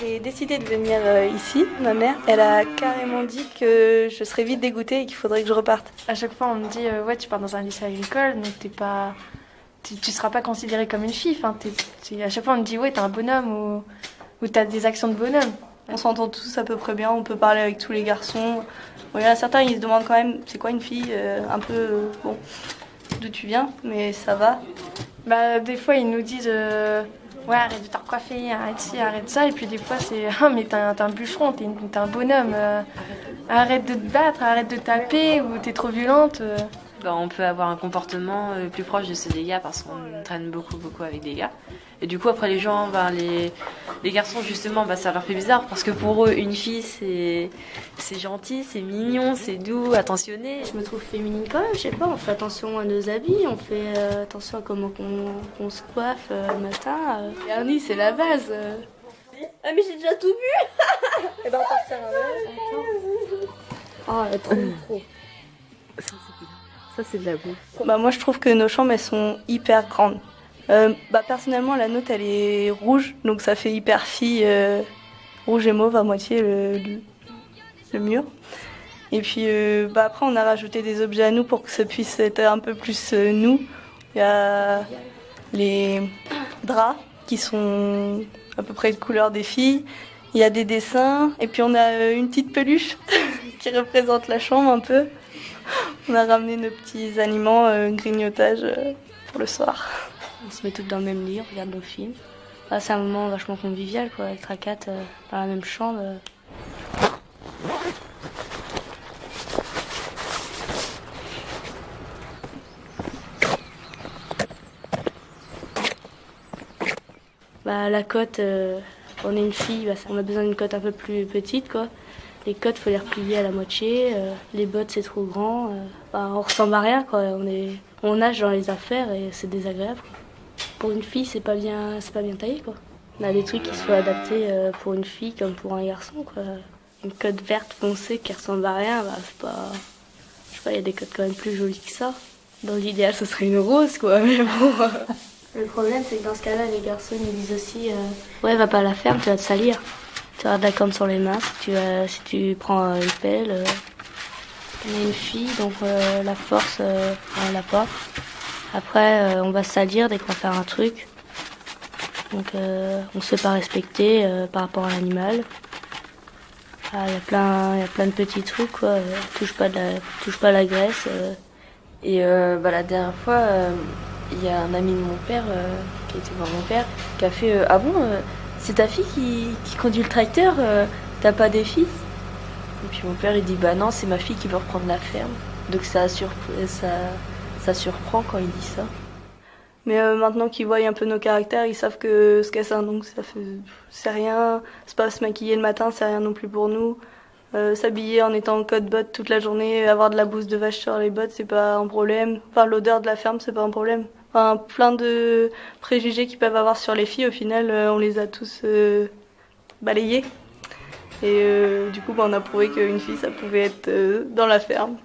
J'ai décidé de venir ici. Ma mère, elle a carrément dit que je serais vite dégoûtée et qu'il faudrait que je reparte. À chaque fois, on me dit ouais, tu pars dans un lycée agricole, donc tu seras pas considérée comme une fille. Enfin, à chaque fois, on me dit ouais, t'es un bonhomme ou t'as des actions de bonhomme. On s'entend tous à peu près bien, on peut parler avec tous les garçons. Bon, il y en a certains, ils se demandent quand même, c'est quoi une fille un peu, bon, d'où tu viens, mais ça va. Bah, des fois, ils nous disent ouais, arrête de te recoiffer, arrête ci, arrête ça. Et puis des fois, c'est ah, mais t'es un bûcheron, t'es un bonhomme. Arrête de te battre, arrête de taper ou t'es trop violente. On peut avoir un comportement plus proche de ceux des gars parce qu'on traîne beaucoup avec des gars. Et du coup, après, les gens, les garçons, justement, ça leur fait bizarre parce que pour eux, une fille, c'est gentil, c'est mignon, c'est doux, attentionné. Je me trouve féminine quand même, je sais pas, on fait attention à nos habits, on fait attention à comment on se coiffe le matin. Vernis, c'est la base. Ah, mais j'ai déjà tout vu. Et ben, on t'en sert un verre. Oh, trop. Ça, c'est de la boue. Bah, moi, je trouve que nos chambres, elles sont hyper grandes. Personnellement, la nôtre, elle est rouge, donc ça fait hyper fille, rouge et mauve à moitié le mur. Et puis après, on a rajouté des objets à nous pour que ça puisse être un peu plus nous. Il y a les draps qui sont à peu près de couleur des filles. Il y a des dessins et puis on a une petite peluche qui représente la chambre un peu. On a ramené nos petits aliments, grignotage pour le soir. On se met toutes dans le même lit, on regarde nos films. Là, c'est un moment vachement convivial, quoi, être à quatre dans la même chambre. La cote, on est une fille, on a besoin d'une cote un peu plus petite, quoi. Les cotes, faut les replier à la moitié. Les bottes, c'est trop grand. On ressemble à rien, quoi. On nage dans les affaires et c'est désagréable, quoi. Pour une fille, c'est pas bien taillé, quoi. On a des trucs qui sont adaptés pour une fille comme pour un garçon, quoi. Une cote verte foncée qui ressemble à rien, c'est pas... Je sais pas, il y a des cotes quand même plus jolies que ça. Dans l'idéal, ce serait une rose, quoi, mais bon... Le problème, c'est que dans ce cas-là, les garçons, ils disent aussi ouais, va pas à la ferme, tu vas te salir. Tu vas avoir de la corne sur les mains si tu prends une pelle. On est une fille, donc la force, on l'a pas. Après, on va se salir dès qu'on va faire un truc. Donc, on se fait pas respecter par rapport à l'animal. Il y a plein de petits trucs, quoi. Touche pas à la graisse. Et la dernière fois, il y a un ami de mon père qui était voir mon père, qui a fait ah bon, c'est ta fille qui conduit le tracteur, t'as pas des fils? Et puis mon père il dit bah non, c'est ma fille qui veut reprendre la ferme. Donc ça surprend quand il dit ça. Mais maintenant qu'ils voient un peu nos caractères, ils savent que ce qu'est ça, donc c'est rien. C'est pas se maquiller le matin, c'est rien non plus pour nous. S'habiller en étant en code-bottes toute la journée, avoir de la bouse de vache sur les bottes, c'est pas un problème. Enfin, l'odeur de la ferme, c'est pas un problème. Enfin, plein de préjugés qu'ils peuvent avoir sur les filles, au final, on les a tous balayés. Et du coup, on a prouvé qu'une fille, ça pouvait être dans la ferme.